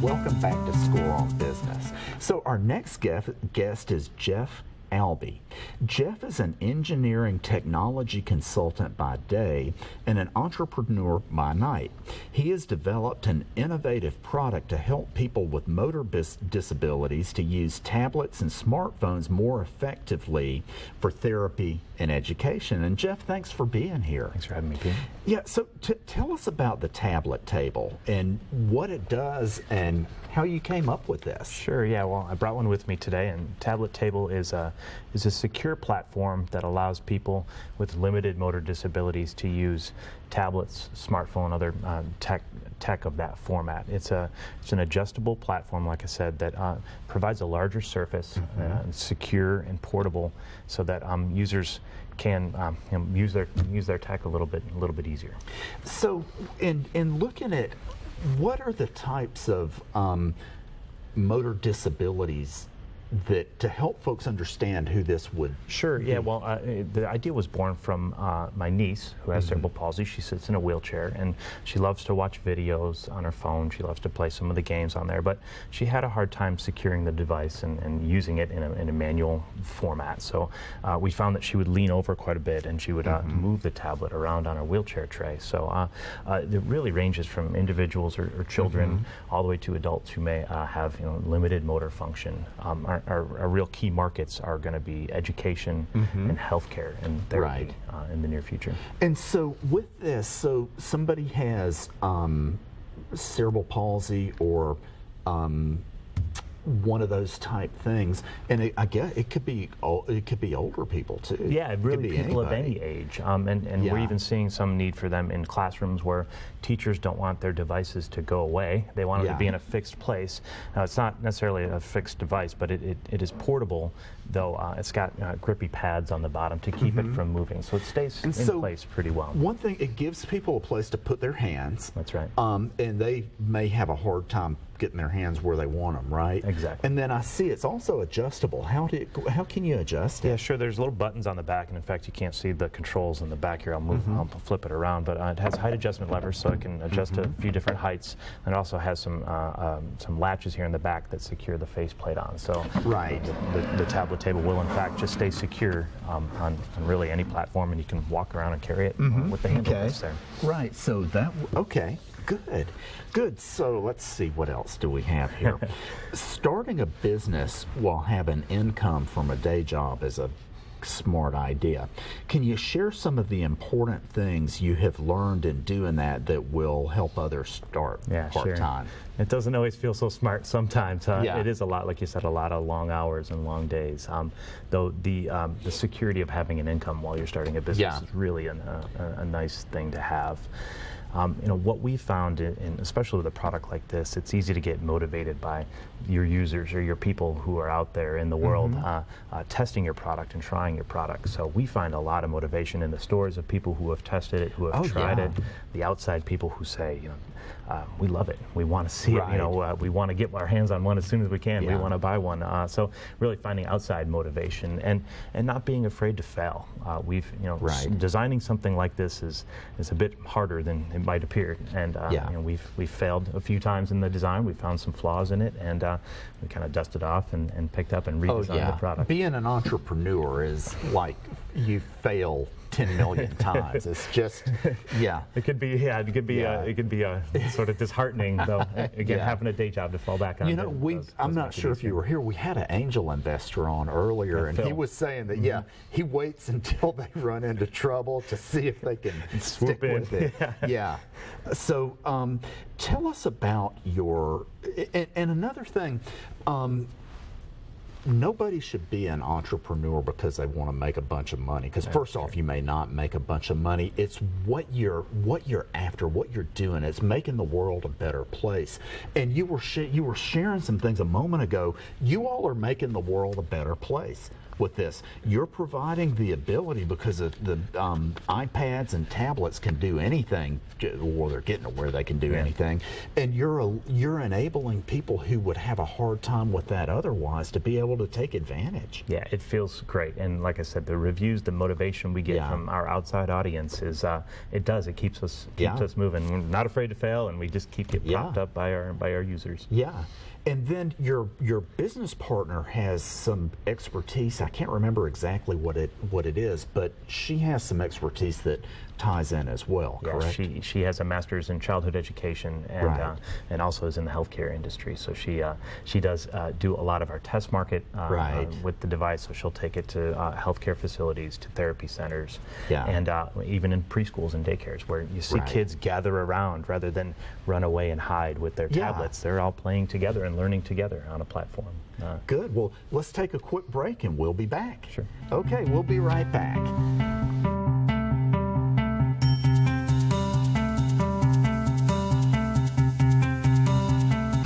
Welcome back to Score on Business. So our next guest is Jeff Albee. Jeff is an engineering technology consultant by day and an entrepreneur by night. He has developed an innovative product to help people with motor disabilities to use tablets and smartphones more effectively for therapy and education. And Jeff, thanks for being here. Thanks for having me, Pete. Yeah, so tell us about the TabletTable and what it does and how you came up with this. Sure, yeah, well, I brought one with me today, and TabletTable is a secure platform that allows people with limited motor disabilities to use tablets, smartphone, other tech of that format. It's an adjustable platform, like I said, that provides a larger surface, secure and portable, so that users can use their tech a little bit easier. So, in looking at what are the types of motor disabilities that to help folks understand who this would Sure, be? yeah, well, the idea was born from my niece who has cerebral palsy. She sits in a wheelchair and she loves to watch videos on her phone. She loves to play some of the games on there, but she had a hard time securing the device and using it in a manual format. So we found that she would lean over quite a bit and she would move the tablet around on her wheelchair tray. So it really ranges from individuals or children all the way to adults who may have limited motor function. Our real key markets are going to be education and healthcare and therapy in the near future. And so with this, so somebody has cerebral palsy or one of those type things, and I guess it could be older people too. Yeah, really people of anybody. any age, and we're even seeing some need for them in classrooms where teachers don't want their devices to go away. They want them to be in a fixed place. Now, it's not necessarily a fixed device, but it is portable, though it's got grippy pads on the bottom to keep it from moving, so it stays in place pretty well. One thing, it gives people a place to put their hands. That's right. And they may have a hard time getting their hands where they want them, right? Exactly. And then I see it's also adjustable. How can you adjust it? Yeah, sure. There's little buttons on the back, and in fact, you can't see the controls in the back here. I'll flip it around, but it has height adjustment levers, so it can adjust to a few different heights, and it also has some latches here in the back that secure the faceplate on. So the TabletTable will in fact just stay secure on really any platform, and you can walk around and carry it with the handle that's there. Right. So that Good. So let's see, what else do we have here? Starting a business while having income from a day job is a smart idea. Can you share some of the important things you have learned in doing that will help others start part-time? Sure. It doesn't always feel so smart sometimes. It is a lot, like you said, a lot of long hours and long days. Though the security of having an income while you're starting a business is really a nice thing to have. What we found, especially with a product like this, it's easy to get motivated by your users or your people who are out there in the world testing your product and trying your product. So we find a lot of motivation in the stores of people who have tested it, who have tried it, the outside people who say, we love it, we want to see it, we want to get our hands on one as soon as we can, we want to buy one. So really finding outside motivation and not being afraid to fail. Designing something like this is a bit harder than it might appear, and we've failed a few times in the design. We found some flaws in it, and we kind of dusted off and picked up and redesigned the product. Being an entrepreneur is like you fail 10 million times. It's just, It could be, it could be sort of disheartening, though. Again, having a day job to fall back on. I'm not sure if you were here. We had an angel investor on earlier, and he was saying that he waits until they run into trouble to see if they can stick with it. So tell us about your and another thing. Nobody should be an entrepreneur because they want to make a bunch of money. Because first off, you may not make a bunch of money. It's what you're after, what you're doing. It's making the world a better place. And you were sharing some things a moment ago. You all are making the world a better place with this. You're providing the ability, because of the iPads and tablets can do anything, or they're getting to where they can do anything, and you're enabling people who would have a hard time with that otherwise to be able to take advantage. Yeah, it feels great, and like I said, the reviews, the motivation we get from our outside audience is it keeps us moving. We're not afraid to fail, and we just keep getting propped up by our users. Yeah. And then your business partner has some expertise. I can't remember exactly what it is, but she has some expertise that ties in as well, correct? She has a master's in childhood education and also is in the healthcare industry. So she does do a lot of our test market with the device. So she'll take it to healthcare facilities, to therapy centers, and even in preschools and daycares where you see kids gather around rather than run away and hide with their tablets. They're all playing together and learning together on a platform. Good. Well, let's take a quick break and we'll be back. Sure. Okay, we'll be right back.